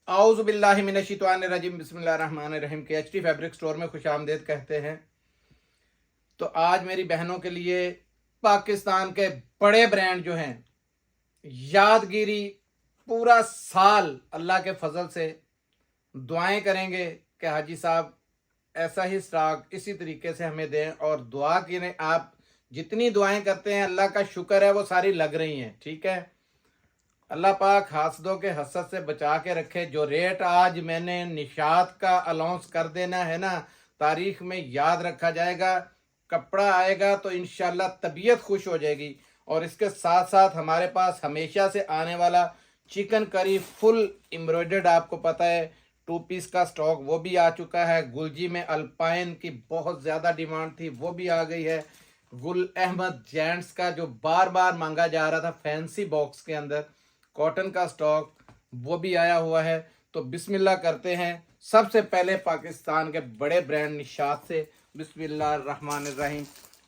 आउज़ुबिल्लाहि मिनश्शैतानिर्रजीम बिस्मिल्लाहिर्रहमानिर्रहीम के HT fabric store में खुशामदीद कहते हैं। तो आज मेरी बहनों के लिए पाकिस्तान के बड़े ब्रांड जो हैं, यादगिरी पूरा साल अल्लाह के फजल से दुआएं करेंगे कि हाजी साहब ऐसा ही स्टॉक इसी तरीके से हमें दें, और दुआ की आप जितनी दुआएं करते हैं अल्लाह का शुक्र है वो सारी लग रही हैं। ठीक है, अल्लाह पाक हासदों के हसद से बचा के रखे। जो रेट आज मैंने निशात का अलाउंस कर देना है ना, तारीख में याद रखा जाएगा। कपड़ा आएगा तो इंशाल्लाह तबीयत खुश हो जाएगी। और इसके साथ साथ हमारे पास हमेशा से आने वाला चिकन करी फुल एम्ब्रॉयडर्ड, आपको पता है 2 पीस का स्टॉक वो भी आ चुका है। गुलजी में अल्पाइन की बहुत ज़्यादा डिमांड थी, वो भी आ गई है। गुल अहमद जेंट्स का जो बार बार मांगा जा रहा था फैंसी बॉक्स के अंदर, कॉटन का स्टॉक वो भी आया हुआ है। तो बिस्मिल्लाह करते हैं सबसे पहले पाकिस्तान के बड़े ब्रांड निशात से। बिस्मिल्लाहिर्रहमानिर्रहीम।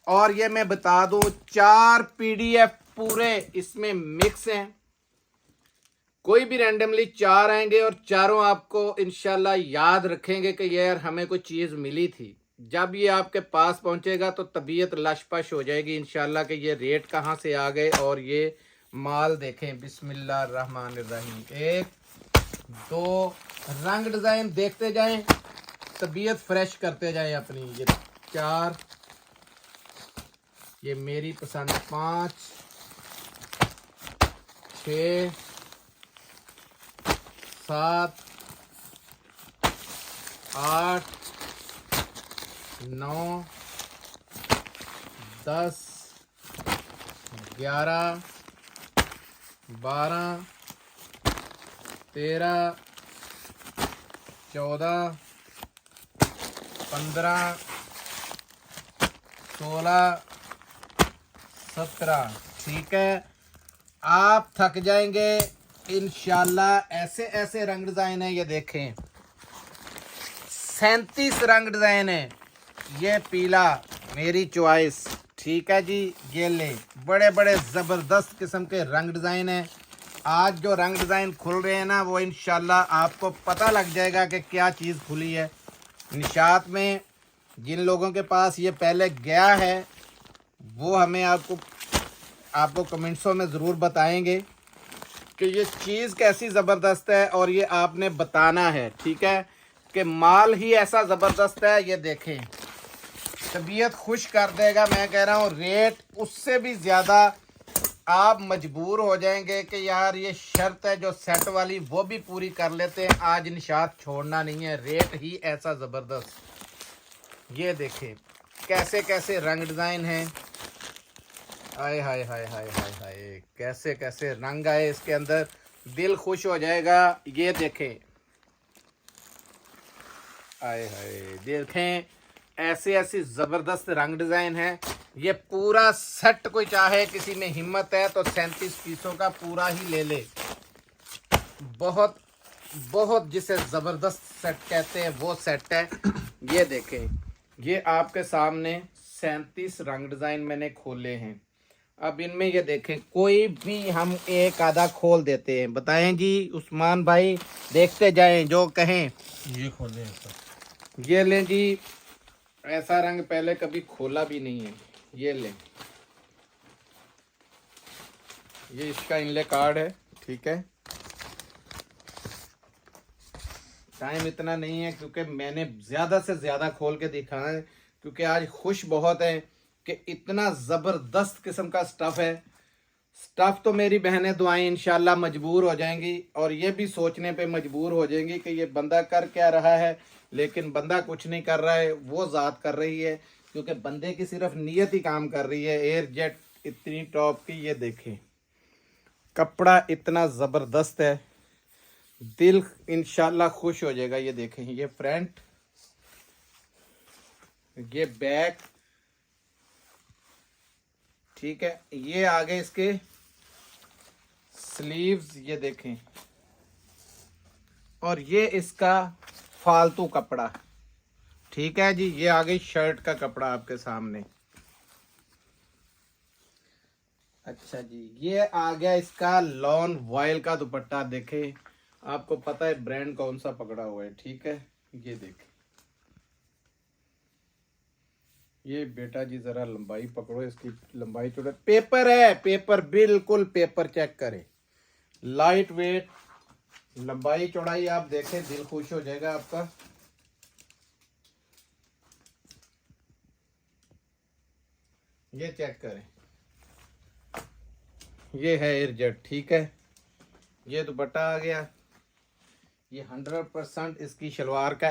और ये मैं बता दूं 4 पीडीएफ पूरे इसमें मिक्स हैं, कोई भी रैंडमली 4 आएंगे और चारों आपको इंशाल्लाह याद रखेंगे कि यार हमें कोई चीज़ मिली थी। जब ये आपके पास पहुंचेगा तो तबीयत लशपश हो जाएगी इंशाल्लाह कि ये रेट कहाँ से आ गए। और ये माल देखें, बिस्मिल्लाहिर्रहमानिर्रहीम। 1 2 रंग डिज़ाइन देखते जाएं, तबीयत फ्रेश करते जाएं अपनी। ये 4, ये मेरी पसंद 5 6 7 8 9 10 11 12 13 14 15 16 17। ठीक है, आप थक जाएंगे इंशाल्लाह। ऐसे ऐसे रंग डिज़ाइन है, ये देखें 37 रंग डिज़ाइन है। ये पीला मेरी चॉइस। ठीक है जी, ये ले बड़े बड़े ज़बरदस्त किस्म के रंग डिज़ाइन है। आज जो रंग डिज़ाइन खुल रहे हैं ना, वो इंशाल्लाह आपको पता लग जाएगा कि क्या चीज़ खुली है निशात में। जिन लोगों के पास ये पहले गया है वो हमें आपको कमेंट्सों में ज़रूर बताएंगे कि ये चीज़ कैसी ज़बरदस्त है, और ये आपने बताना है। ठीक है, कि माल ही ऐसा ज़बरदस्त है। ये देखें, तबीयत खुश कर देगा। मैं कह रहा हूँ रेट उससे भी ज़्यादा आप मजबूर हो जाएंगे कि यार ये शर्त है जो सेट वाली वो भी पूरी कर लेते हैं। आज निशात छोड़ना नहीं है, रेट ही ऐसा ज़बरदस्त। ये देखें कैसे कैसे रंग डिज़ाइन हैं। हाय हाय हाय हाय हाय हाय, कैसे कैसे रंग आए इसके अंदर, दिल खुश हो जाएगा। ये देखें, हाय हाय, देखें ऐसे ऐसी ज़बरदस्त रंग डिज़ाइन है। ये पूरा सेट कोई चाहे, किसी में हिम्मत है तो 37 पीसों का पूरा ही ले ले। बहुत बहुत जिसे ज़बरदस्त सेट कहते हैं वो सेट है। ये देखें, ये आपके सामने 37 रंग डिज़ाइन मैंने खोले हैं। अब इनमें ये देखें, कोई भी हम एक आधा खोल देते हैं। बताएं जी उस्मान भाई, देखते जाएं जो कहें। ये खोले हैं सर। ये लें जी, ऐसा रंग पहले कभी खोला भी नहीं है। ये लें, ये इसका इनले कार्ड है। ठीक है, टाइम इतना नहीं है क्योंकि मैंने ज़्यादा से ज़्यादा खोल के दिखाना है, क्योंकि आज खुश बहुत है कि इतना ज़बरदस्त किस्म का स्टफ़ है। स्टफ़ तो मेरी बहनें दुआएं इंशाल्लाह मजबूर हो जाएंगी, और ये भी सोचने पे मजबूर हो जाएंगी कि ये बंदा कर क्या रहा है। लेकिन बंदा कुछ नहीं कर रहा है, वो ज़ात कर रही है, क्योंकि बंदे की सिर्फ नीयत ही काम कर रही है। एयर जेट इतनी टॉप की, ये देखें कपड़ा इतना ज़बरदस्त है, दिल इंशाल्लाह खुश हो जाएगा। ये देखें, ये फ्रंट, ये बैक। ठीक है, ये आगे इसके स्लीव्स, ये देखें, और ये इसका फालतू कपड़ा। ठीक है जी, ये आ गई शर्ट का कपड़ा आपके सामने। अच्छा जी, ये आ गया इसका लॉन वॉयल का दुपट्टा। देखें आपको पता है ब्रांड कौन सा पकड़ा हुआ है, ठीक है। ये देखें, ये बेटा जी जरा लंबाई पकड़ो, इसकी लंबाई चौड़ाई, पेपर है, पेपर बिल्कुल पेपर, चेक करें, लाइट वेट, लंबाई चौड़ाई आप देखें, दिल खुश हो जाएगा आपका। ये चेक करें, ये है एयरजेट, ठीक है। ये दुपट्टा आ गया, ये 100% इसकी शलवार का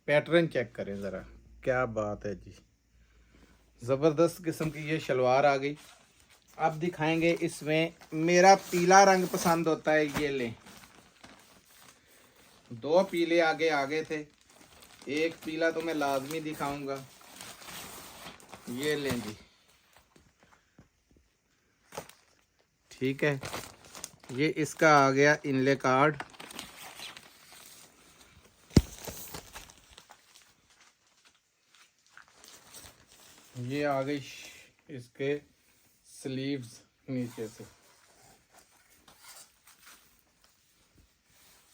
पैटर्न चेक करें ज़रा, क्या बात है जी, ज़बरदस्त किस्म की ये शलवार आ गई। अब दिखाएंगे इसमें, मेरा पीला रंग पसंद होता है, ये लें, 2 पीले आगे आगे थे, एक पीला तो मैं लाजमी दिखाऊंगा, ये लें जी, ठीक है। ये इसका आ गया इनले कार्ड, ये आ गई इसके स्लीव्स नीचे से।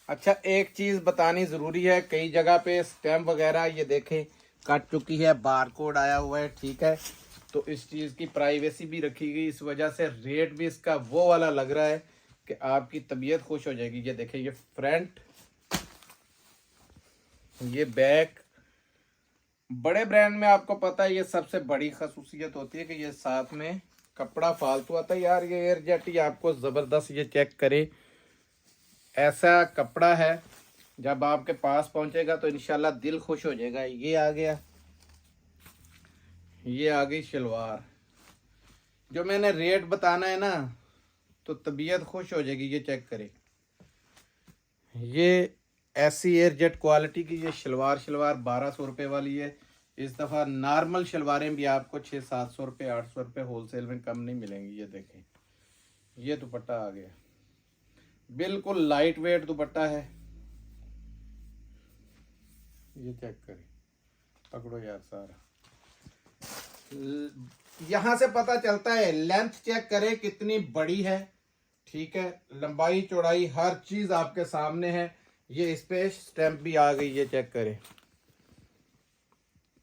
अच्छा, एक चीज़ बतानी ज़रूरी है, कई जगह पे स्टैम्प वगैरह ये देखें कट चुकी है, बार कोड आया हुआ है, ठीक है। तो इस चीज़ की प्राइवेसी भी रखी गई, इस वजह से रेट भी इसका वो वाला लग रहा है कि आपकी तबीयत खुश हो जाएगी। ये देखें, ये फ्रंट, ये बैक, बड़े ब्रांड में आपको पता है ये सबसे बड़ी खसूसियत होती है कि ये साथ में कपड़ा फालतू आता है। यार ये एयरजेट ही आपको ज़बरदस्त, ये चेक करें, ऐसा कपड़ा है, जब आपके पास पहुंचेगा तो इंशाल्लाह दिल खुश हो जाएगा। ये आ गया, ये आ गई शलवार, जो मैंने रेट बताना है ना तो तबीयत खुश हो जाएगी। ये चेक करें, ये ऐसी एयरजेट क्वालिटी की ये शलवार 1200 रुपये वाली है। इस दफ़ा नॉर्मल शलवारें भी आपको 600-700 रुपये 800 रुपये होलसेल में कम नहीं मिलेंगी। ये देखें, ये दुपट्टा आ गया, बिल्कुल लाइट वेट दुपट्टा है, ये चेक करें, पकड़ो यार सारा, यहाँ से पता चलता है, लेंथ चेक करें कितनी बड़ी है, ठीक है, लंबाई चौड़ाई हर चीज़ आपके सामने है। ये इस पे स्टैंप भी आ गई, ये चेक करें,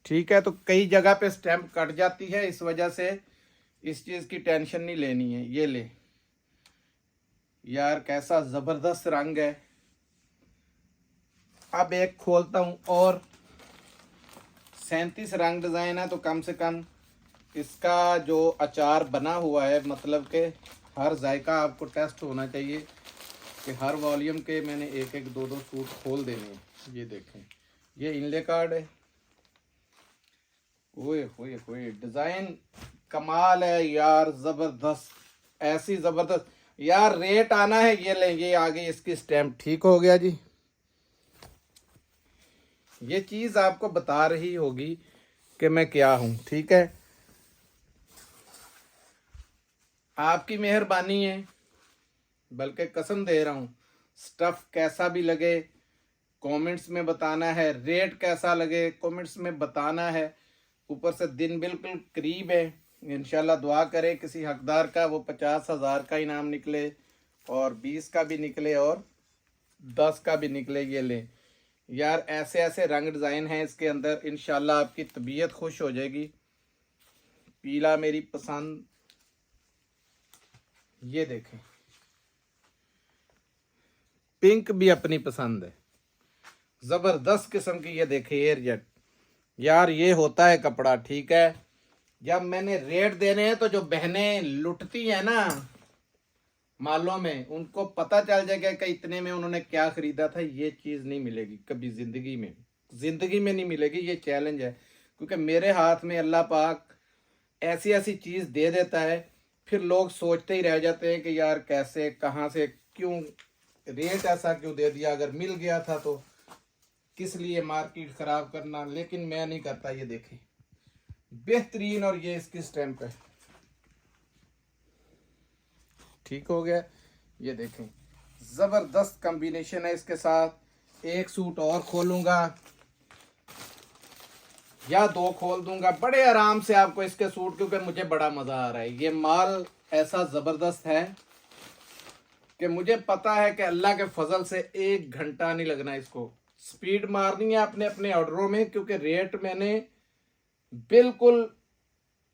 ठीक है। तो कई जगह पे स्टैंप कट जाती है, इस वजह से इस चीज़ की टेंशन नहीं लेनी है। ये ले यार, कैसा ज़बरदस्त रंग है। अब एक खोलता हूँ, और 37 रंग डिज़ाइन है, तो कम से कम इसका जो अचार बना हुआ है, मतलब कि हर जायका आपको टेस्ट होना चाहिए कि हर वॉल्यूम के मैंने एक एक दो दो सूट खोल देने हैं। ये देखें, ये इनले कार्ड है, ओए होए होए, डिज़ाइन कमाल है यार, ज़बरदस्त, ऐसी ज़बरदस्त यार। रेट आना है, ये लेंगे आगे, इसकी स्टैम्प, ठीक हो गया जी। ये चीज़ आपको बता रही होगी कि मैं क्या हूँ, ठीक है। आपकी मेहरबानी है, बल्कि कसम दे रहा हूँ, स्टफ़ कैसा भी लगे कमेंट्स में बताना है, रेट कैसा लगे कमेंट्स में बताना है। ऊपर से दिन बिल्कुल करीब है, इंशाल्लाह दुआ करें किसी हकदार का वो 50,000 का इनाम निकले, और 20 का भी निकले, और 10 का भी निकले। ये लें यार, ऐसे ऐसे रंग डिज़ाइन हैं इसके अंदर, इंशाल्लाह आपकी तबीयत खुश हो जाएगी। पीला मेरी पसंद, ये देखें, पिंक भी अपनी पसंद है, ज़बरदस्त किस्म की। ये देखें एयरजेट, यार ये होता है कपड़ा, ठीक है। जब मैंने रेट देने हैं तो जो बहनें लुटती हैं ना मालों में, उनको पता चल जाएगा कि इतने में उन्होंने क्या खरीदा था। ये चीज़ नहीं मिलेगी कभी ज़िंदगी में, ज़िंदगी में नहीं मिलेगी, ये चैलेंज है। क्योंकि मेरे हाथ में अल्लाह पाक ऐसी ऐसी चीज़ दे देता है, फिर लोग सोचते ही रह जाते हैं कि यार कैसे, कहाँ से, क्यों रेट ऐसा क्यों दे दिया, अगर मिल गया था तो किस लिए मार्केट ख़राब करना। लेकिन मैं नहीं करता। ये देखें, बेहतरीन, और ये इसकी स्टैम्प है, ठीक हो गया। ये देखें, ज़बरदस्त कॉम्बिनेशन है इसके साथ। एक सूट और खोलूंगा या 2 खोल दूंगा बड़े आराम से आपको इसके सूट, क्योंकि मुझे बड़ा मज़ा आ रहा है। ये माल ऐसा ज़बरदस्त है, कि मुझे पता है कि अल्लाह के फजल से 1 घंटा नहीं लगना इसको। स्पीड मारनी है अपने अपने ऑर्डरों में, क्योंकि रेट मैंने बिल्कुल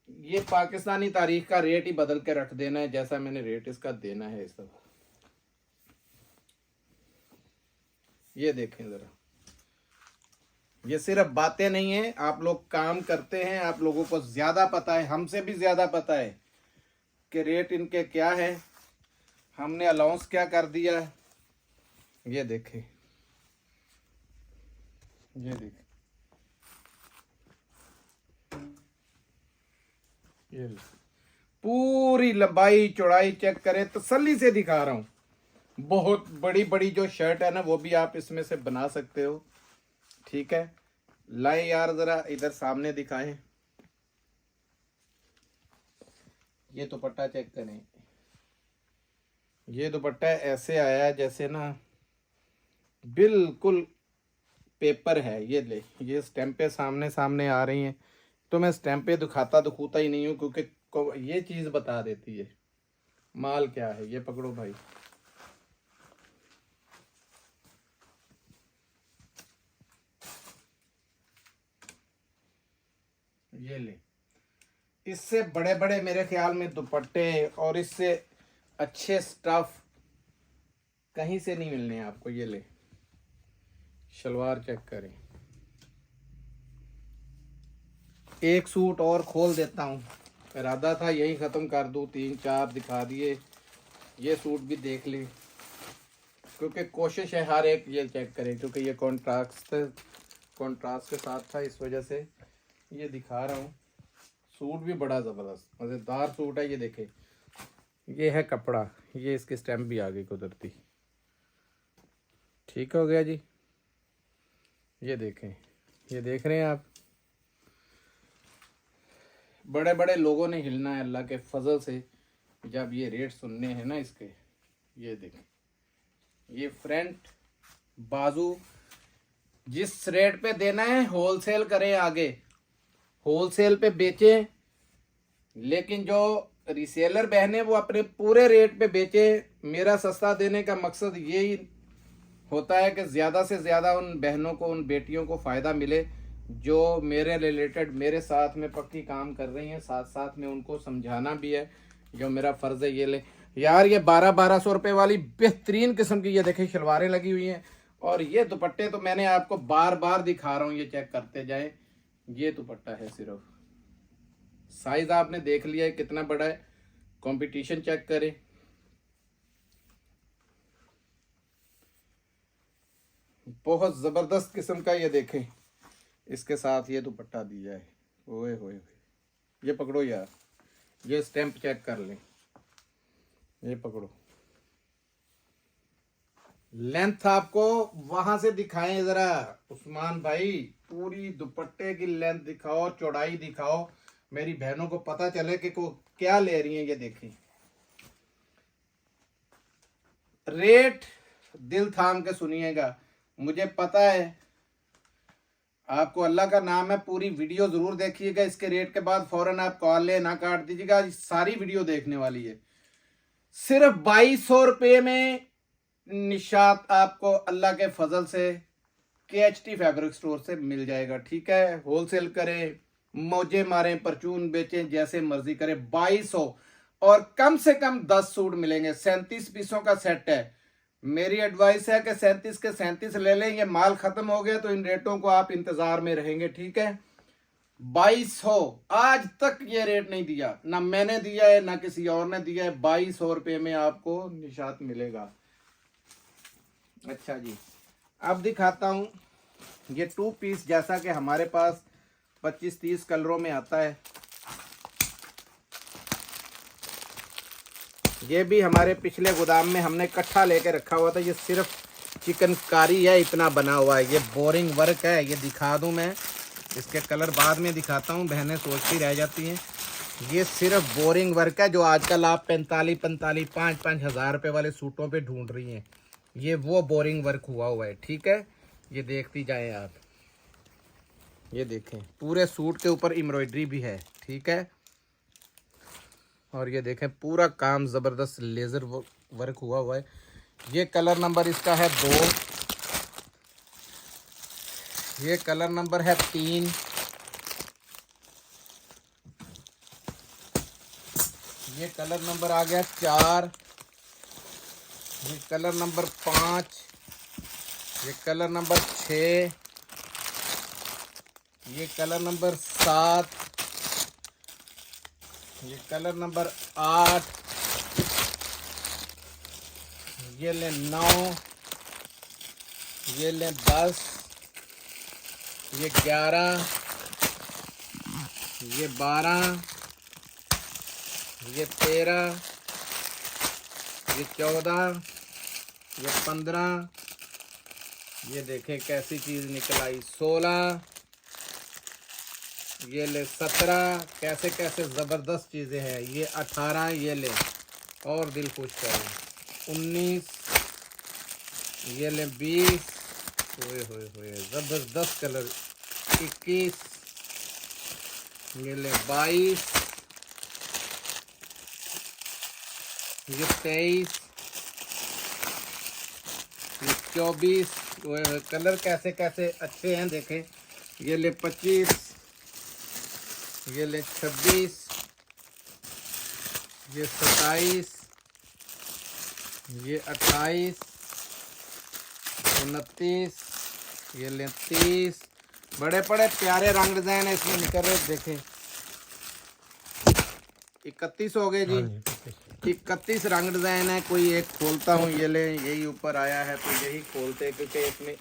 ये पाकिस्तानी तारीख का रेट ही बदल के रख देना है, जैसा मैंने रेट इसका देना है इस तरह। ये देखें जरा, ये सिर्फ बातें नहीं है, आप लोग काम करते हैं, आप लोगों को ज्यादा पता है, हमसे भी ज्यादा पता है कि रेट इनके क्या है, हमने अलाउंस क्या कर दिया है। ये देखें, ये देखें, ये पूरी लंबाई चौड़ाई चेक करें, तसल्ली से दिखा रहा हूं। बहुत बड़ी बड़ी जो शर्ट है ना, वो भी आप इसमें से बना सकते हो, ठीक है। लाएं यार जरा इधर सामने दिखाएं, ये दुपट्टा चेक करें। ये दुपट्टा ऐसे आया है जैसे ना बिल्कुल पेपर है। ये ले, ये स्टैंपें सामने सामने आ रही हैं, तो मैं स्टैंपें दिखूता ही नहीं हूँ, क्योंकि ये चीज़ बता देती है माल क्या है। ये पकड़ो भाई, ये ले। इससे बड़े बड़े मेरे ख्याल में दुपट्टे और इससे अच्छे स्टफ कहीं से नहीं मिलने हैं आपको। ये ले, शलवार चेक करें। एक सूट और खोल देता हूँ, इरादा था यही ख़त्म कर दूँ, 3-4 दिखा दिए। ये सूट भी देख लें, क्योंकि कोशिश है हर एक ये चेक करें, क्योंकि ये कॉन्ट्रास्ट के साथ था, इस वजह से ये दिखा रहा हूँ। सूट भी बड़ा ज़बरदस्त मज़ेदार सूट है। ये देखें, ये है कपड़ा, ये इसकी स्टैम्प भी आ गई कुदरती। ठीक हो गया जी। ये देखें, ये देख रहे हैं आप, बड़े बड़े लोगों ने हिलना है अल्लाह के फजल से जब ये रेट सुनने हैं ना इसके। ये देखें, ये फ्रंट बाजू जिस रेट पे देना है होलसेल करें, आगे होलसेल पे बेचें, लेकिन जो रीसेलर बहनें वो अपने पूरे रेट पे बेचें। मेरा सस्ता देने का मकसद यही होता है कि ज़्यादा से ज़्यादा उन बहनों को, उन बेटियों को फ़ायदा मिले जो मेरे रिलेटेड मेरे साथ में पक्की काम कर रही हैं। साथ साथ में उनको समझाना भी है, जो मेरा फ़र्ज़ है। ये ले यार, ये 1200 रुपये वाली बेहतरीन किस्म की ये देखें शलवारें लगी हुई हैं, और ये दुपट्टे तो मैंने आपको बार बार दिखा रहा हूँ, ये चेक करते जाएं। ये दुपट्टा है, सिर्फ साइज आपने देख लिया है कितना बड़ा है। कंपटीशन चेक करें, बहुत ज़बरदस्त किस्म का। ये देखें, इसके साथ ये दुपट्टा दिया है। ओए होए, ये पकड़ो यार, ये स्टैंप चेक कर लें, ये पकड़ो। लेंथ आपको वहां से दिखाएं जरा उस्मान भाई, पूरी दुपट्टे की लेंथ दिखाओ, चौड़ाई दिखाओ, मेरी बहनों को पता चले कि को क्या ले रही हैं। ये देखें, रेट दिल थाम के सुनिएगा। मुझे पता है आपको, अल्लाह का नाम है, पूरी वीडियो जरूर देखिएगा। इसके रेट के बाद फौरन आप कॉल ले ना काट दीजिएगा, सारी वीडियो देखने वाली है। सिर्फ 2200 रुपये में निशात आपको अल्लाह के फजल से KHT फैब्रिक स्टोर से मिल जाएगा, ठीक है। होलसेल करें, मौजे मारें, परचून बेचें, जैसे मर्जी करें। 2200 और कम से कम 10 सूट मिलेंगे। 37 पीसों का सेट है। मेरी एडवाइस है कि 37 के 37 ले लें। ये माल खत्म हो गया तो इन रेटों को आप इंतजार में रहेंगे, ठीक है। 2200 आज तक ये रेट नहीं दिया, ना मैंने दिया है ना किसी और ने दिया है। 2200 रुपये में आपको निशात मिलेगा। अच्छा जी, अब दिखाता हूँ ये 2 पीस, जैसा कि हमारे पास 25-30 कलरों में आता है। ये भी हमारे पिछले गोदाम में हमने इकट्ठा लेके रखा हुआ था। ये सिर्फ चिकनकारी है, इतना बना हुआ है। ये बोरिंग वर्क है, ये दिखा दूं मैं, इसके कलर बाद में दिखाता हूँ, बहनें सोचती रह जाती हैं। ये सिर्फ बोरिंग वर्क है जो आजकल आप 45-45, 5-5 हज़ार रुपये वाले सूटों पे ढूंढ रही हैं। ये वो बोरिंग वर्क हुआ है, ठीक है। ये देखती जाएं आप, ये देखें, पूरे सूट के ऊपर एम्ब्रॉयडरी भी है, ठीक है। और ये देखें, पूरा काम ज़बरदस्त लेज़र वर्क हुआ हुआ है। ये कलर नंबर इसका है 2, ये कलर नंबर है 3, ये कलर नंबर आ गया 4, ये कलर नंबर 5, ये कलर नंबर 6, ये कलर नंबर 7, ये कलर नंबर 8, ये ले 9, ये ले 10, ये 11, ये 12, ये 13, ये 14, ये 15, ये देखें कैसी चीज़ निकल आई 16, ये ले 17, कैसे कैसे ज़बरदस्त चीज़ें हैं ये 18, ये ले और दिल खुश करें 19, ये ले 20, होए होए होए ज़बरदस्त कलर 21, ये ले 22, ये 23, ये 24, होए होए कलर कैसे कैसे अच्छे हैं देखें, ये ले 25, ये ले 26, ये 27, ये 28, 29, ये ले 30, बड़े बड़े प्यारे रंग डिजाइन है इसमें निकल रहे देखें। 31 हो गए जी, 31 रंग डिजाइन है। कोई एक खोलता हूँ, ये ले यही ऊपर आया है तो यही खोलते, क्योंकि इसमें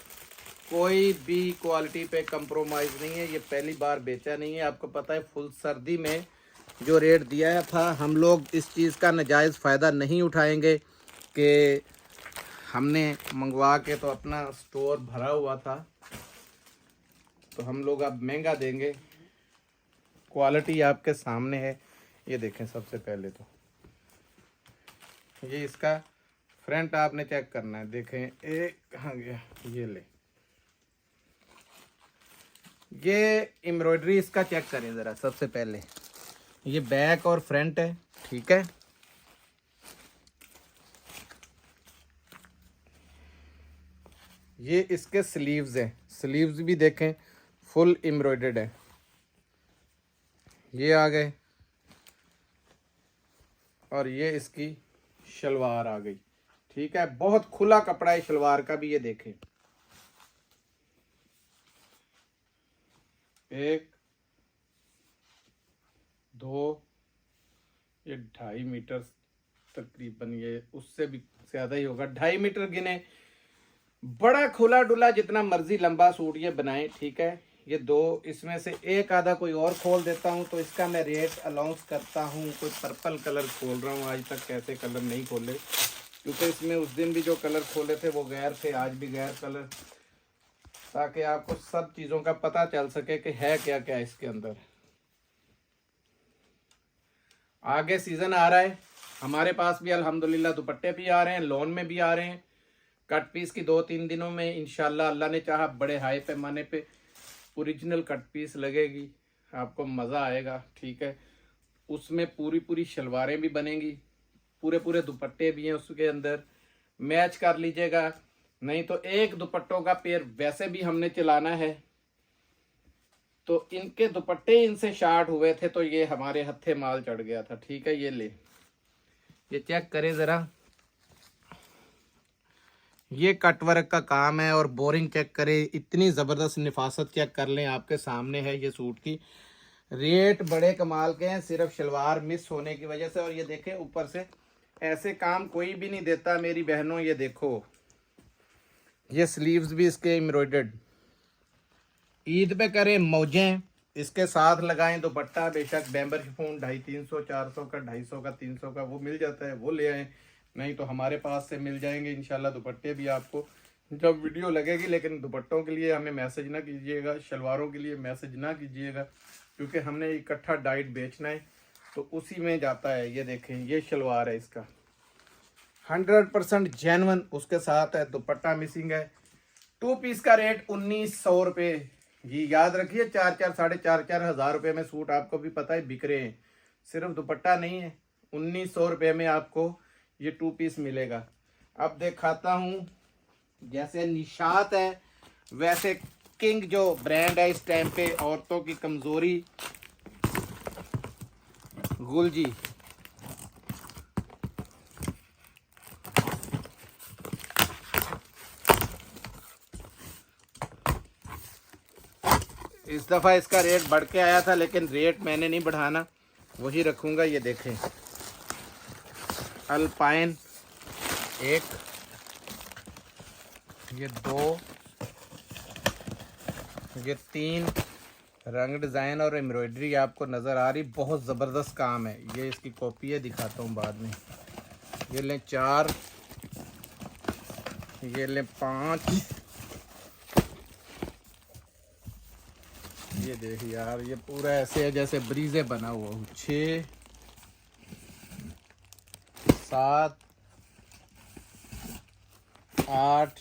कोई भी क्वालिटी पे कंप्रोमाइज़ नहीं है। ये पहली बार बेचा नहीं है, आपको पता है फुल सर्दी में जो रेट दिया था, हम लोग इस चीज़ का नाजायज़ फ़ायदा नहीं उठाएंगे कि हमने मंगवा के तो अपना स्टोर भरा हुआ था, तो हम लोग अब महंगा देंगे। क्वालिटी आपके सामने है, ये देखें। सबसे पहले तो ये इसका फ्रंट आपने चेक करना है, देखें एक कहाँ गया, ये ले, ये एम्ब्रॉयडरी इसका चेक करें ज़रा। सबसे पहले ये बैक और फ्रंट है, ठीक है। ये इसके स्लीव्स हैं, स्लीव्स भी देखें फुल एम्ब्रॉयडर्ड है। ये आ गए और ये इसकी शलवार आ गई, ठीक है। बहुत खुला कपड़ा है शलवार का भी, ये देखें 1 2, ये 2.5 मीटर तकरीबन, ये उससे भी ज़्यादा ही होगा, 2.5 मीटर गिने। बड़ा खुला डुला जितना मर्जी लंबा सूट ये बनाएं, ठीक है। ये 2, इसमें से एक आधा कोई और खोल देता हूँ तो इसका मैं रेट अनाउंस करता हूँ। कोई पर्पल कलर खोल रहा हूँ, आज तक कैसे कलर नहीं खोले, क्योंकि इसमें उस दिन भी जो कलर खोले थे वो गैर थे, आज भी गैर कलर, ताकि आपको सब चीज़ों का पता चल सके कि है क्या क्या इसके अंदर। आगे सीज़न आ रहा है, हमारे पास भी अल्हम्दुलिल्लाह दुपट्टे भी आ रहे हैं, लोन में भी आ रहे हैं। कट पीस की 2-3 दिनों में इंशाल्लाह अल्लाह ने चाहा बड़े हाई पैमाने पे ओरिजिनल कट पीस लगेगी, आपको मज़ा आएगा, ठीक है। उसमें पूरी पूरी शलवारें भी बनेंगी, पूरे पूरे दुपट्टे भी हैं उसके अंदर, मैच कर लीजिएगा। नहीं तो एक दुपट्टों का पेयर वैसे भी हमने चलाना है, तो इनके दुपट्टे इनसे शार्ट हुए थे तो ये हमारे हत्थे माल चढ़ गया था, ठीक है। ये ले, ये चेक करें ज़रा, ये कट वर्क का काम है और बोरिंग चेक करें, इतनी ज़बरदस्त निफासत चेक कर लें, आपके सामने है। ये सूट की रेट बड़े कमाल के हैं, सिर्फ शलवार मिस होने की वजह से। और ये देखें ऊपर से ऐसे काम कोई भी नहीं देता मेरी बहनों, ये देखो, ये स्लीव्स भी इसके एम्ब्रॉयडर्ड। ईद पे करें मौजें, इसके साथ लगाएं दुपट्टा, बेशक बैम्बर शिफॉन 250, 300, 400 का, 250 का, 300 का वो मिल जाता है, वो ले आएँ। नहीं तो हमारे पास से मिल जाएंगे इंशाल्लाह दुपट्टे भी आपको जब वीडियो लगेगी। लेकिन दुपट्टों के लिए हमें मैसेज ना कीजिएगा, शलवारों के लिए मैसेज ना कीजिएगा, क्योंकि हमने इकट्ठा डाइट बेचना है तो उसी में जाता है। ये देखें, ये शलवार है इसका 100% जेन्युइन, उसके साथ है दुपट्टा मिसिंग है। 2 पीस का रेट 1900 रुपये। ये याद रखिए, 4-4, 4.5 हज़ार रुपये में सूट आपको भी पता है बिक रहे हैं, सिर्फ दुपट्टा नहीं है। 1900 रुपये में आपको ये 2 पीस मिलेगा। अब दिखाता हूँ, जैसे निशात है वैसे किंग जो ब्रांड है इस टाइम पे औरतों की कमजोरी, गुलजी। इस दफ़ा इसका रेट बढ़ के आया था, लेकिन रेट मैंने नहीं बढ़ाना, वही रखूँगा। ये देखें, अल्पाइन 1, ये 2, ये 3 रंग डिज़ाइन और एम्ब्रॉयडरी आपको नज़र आ रही, बहुत ज़बरदस्त काम है। ये इसकी कॉपी है, दिखाता हूँ बाद में। ये लें 4, ये लें 5, ये देख यार, ये पूरा ऐसे है जैसे ब्रीजे बना हुआ हो। 6, 7, 8,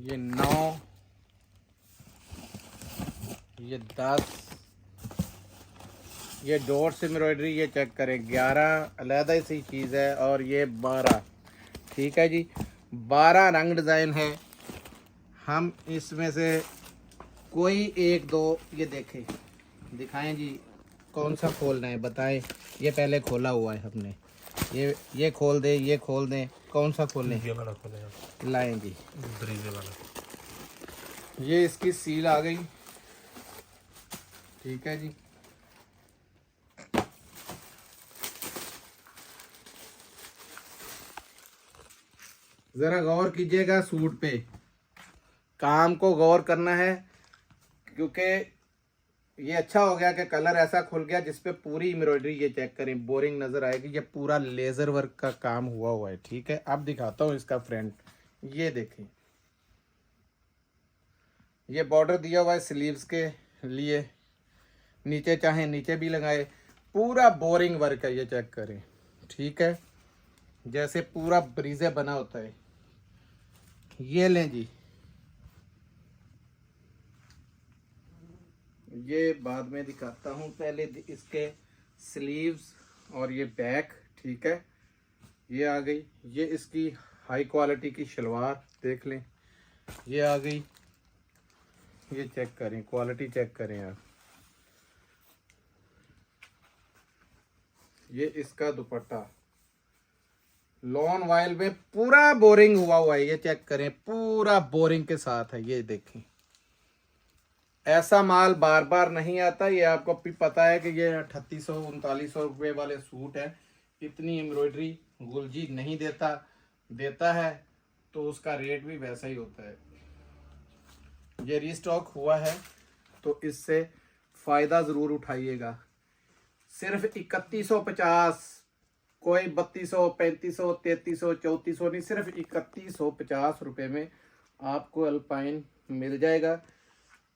ये 9, ये 10, ये डॉट्स एम्ब्रॉयडरी, ये चेक करें 11 अलहदा सी चीज़ है, और ये 12। ठीक है जी, 12 रंग डिज़ाइन है। हम इसमें से कोई 1 2 ये देखें, दिखाएं जी, कौन सा खोलना है बताएं। ये पहले खोला हुआ है हमने, ये खोल दें, ये खोल दें, कौन सा खोलें? ये वाला खोले आप, लाएं जी, ब्रीजे वाला। ये इसकी सील आ गई। ठीक है जी, ज़रा गौर कीजिएगा, सूट पे काम को गौर करना है, क्योंकि ये अच्छा हो गया कि कलर ऐसा खुल गया जिस पे पूरी एम्ब्रॉयडरी, ये चेक करें, बोरिंग नज़र आएगी। ये पूरा लेज़र वर्क का काम हुआ है। ठीक है, अब दिखाता हूँ इसका फ्रंट। ये देखें, ये बॉर्डर दिया हुआ है स्लीव्स के लिए, नीचे चाहे नीचे भी लगाए, पूरा बोरिंग वर्क है, ये चेक करें। ठीक है, जैसे पूरा ब्रीजे बना होता है। ये लें जी, ये बाद में दिखाता हूँ, पहले इसके स्लीव्स और ये बैक। ठीक है, ये आ गई। ये इसकी हाई क्वालिटी की शलवार देख लें, ये आ गई। ये चेक करें, क्वालिटी चेक करें आप। ये इसका दुपट्टा लॉन वाइल में पूरा बोरिंग हुआ है, ये चेक करें, पूरा बोरिंग के साथ है। ये देखें, ऐसा माल बार बार नहीं आता। ये आपको भी पता है कि ये 3800-3900 रुपये वाले सूट है, इतनी एम्ब्रॉयडरी गुलजी नहीं देता है तो उसका रेट भी वैसा ही होता है। ये रीस्टॉक हुआ है तो इससे फ़ायदा ज़रूर उठाइएगा। सिर्फ 3150, कोई 3200, 3500, 3300, 3400 नहीं, सिर्फ 3150 रुपये में आपको अल्पाइन मिल जाएगा।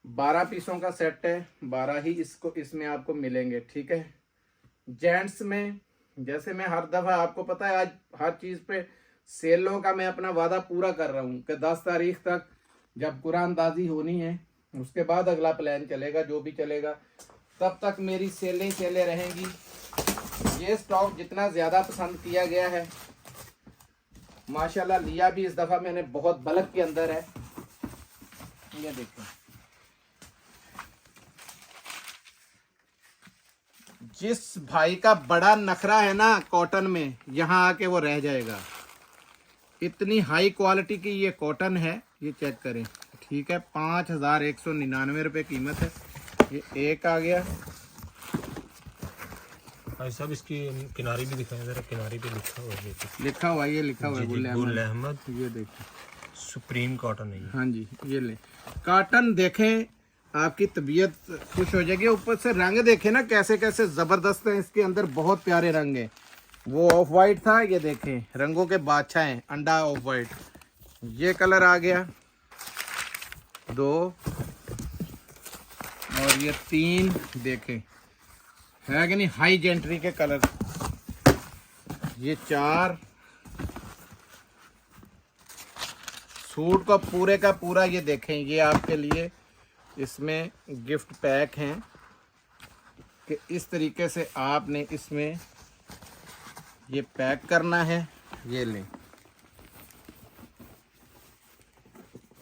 12 पीसों का सेट है, 12 ही इसमें आपको मिलेंगे। ठीक है, जेंट्स में जैसे मैं हर दफ़ा, आपको पता है आज हर चीज़ पे सेलों का मैं अपना वादा पूरा कर रहा हूँ कि 10 तारीख तक जब कुरानदाजी होनी है उसके बाद अगला प्लान चलेगा, जो भी चलेगा, तब तक मेरी सेलें रहेंगी। ये स्टॉक जितना ज़्यादा पसंद किया गया है, माशाल्लाह लिया भी इस दफ़ा मैंने बहुत बल्क के अंदर है। ये देखें, जिस भाई का बड़ा नखरा है ना कॉटन में, यहाँ आके वो रह जाएगा। इतनी हाई क्वालिटी की ये कॉटन है, ये चेक करें। ठीक है, 5199 रुपये कीमत है। ये एक आ गया। भाई साहब इसकी किनारी भी दिखाएं जरा, किनारी पे लिखा हुआ है, लिखा हुआ है, ये लिखा हुआ है गुल अहमद। ये देखिए, सुप्रीम कॉटन है ये। हाँ जी, ये ले कॉटन देखें, आपकी तबीयत खुश हो जाएगी। ऊपर से रंग देखें ना कैसे कैसे ज़बरदस्त है, इसके अंदर बहुत प्यारे रंग हैं। वो ऑफ वाइट था, ये देखें रंगों के बादशाह हैं, अंडा ऑफ वाइट। ये कलर आ गया 2 और ये 3, देखें है कि नहीं, हाई जेंट्री के कलर। ये 4, सूट का पूरा ये देखें, ये आपके लिए इसमें गिफ्ट पैक हैं कि इस तरीके से आपने इसमें ये पैक करना है। ये लें,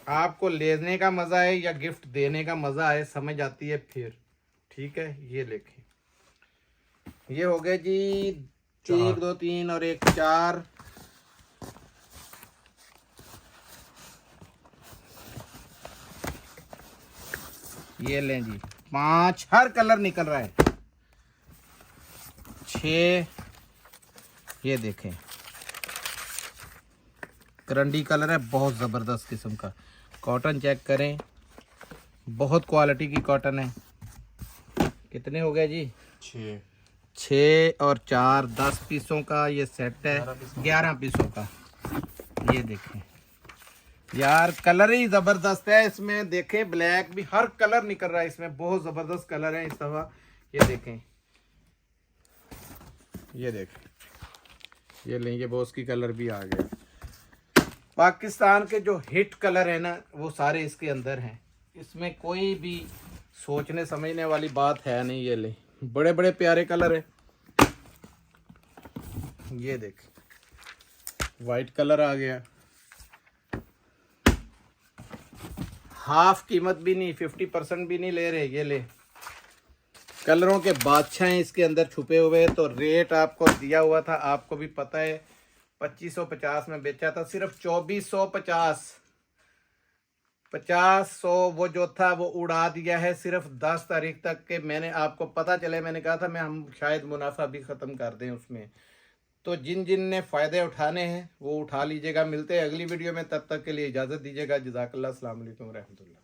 आपको लेने का मज़ा है या गिफ्ट देने का मज़ा है समझ आती है फिर। ठीक है, ये लेखें, ये हो गए जी 1 2 3 और 1 4। ये लें जी 5, हर कलर निकल रहा है। 6, ये देखें करंडी कलर है, बहुत ज़बरदस्त किस्म का। कॉटन चेक करें, बहुत क्वालिटी की कॉटन है। कितने हो गए जी? 6 और 4 10 पीसों का ये सेट है, 11 पीसों का। ये देखें यार, कलर ही ज़बरदस्त है इसमें। देखें ब्लैक भी, हर कलर निकल रहा है इसमें, बहुत ज़बरदस्त कलर है इस दफ़ा। ये देखें, ये देखें, ये लेंगे बॉस की कलर भी आ गए। पाकिस्तान के जो हिट कलर है ना, वो सारे इसके अंदर हैं। इसमें कोई भी सोचने समझने वाली बात है नहीं। ये ले, बड़े बड़े प्यारे कलर है। ये देख, वाइट कलर आ गया, हाफ कीमत भी नहीं, 50% भी नहीं ले रहे। ये ले, कलरों के बादशाह हैं इसके अंदर छुपे हुए। तो रेट आपको दिया हुआ था, आपको भी पता है, 2550 में बेचा था, सिर्फ 2450। 50 वो जो था वो उड़ा दिया है सिर्फ 10 तारीख तक के। मैंने आपको पता चले, मैंने कहा था हम शायद मुनाफा भी ख़त्म कर दें उसमें। तो जिन जिन ने फ़ायदे उठाने हैं वो उठा लीजिएगा। मिलते हैं अगली वीडियो में, तब तक के लिए इजाज़त दीजिएगा। जज़ाकल्लाह, अस्सलाम वालेकुम रहमतुल्लाह।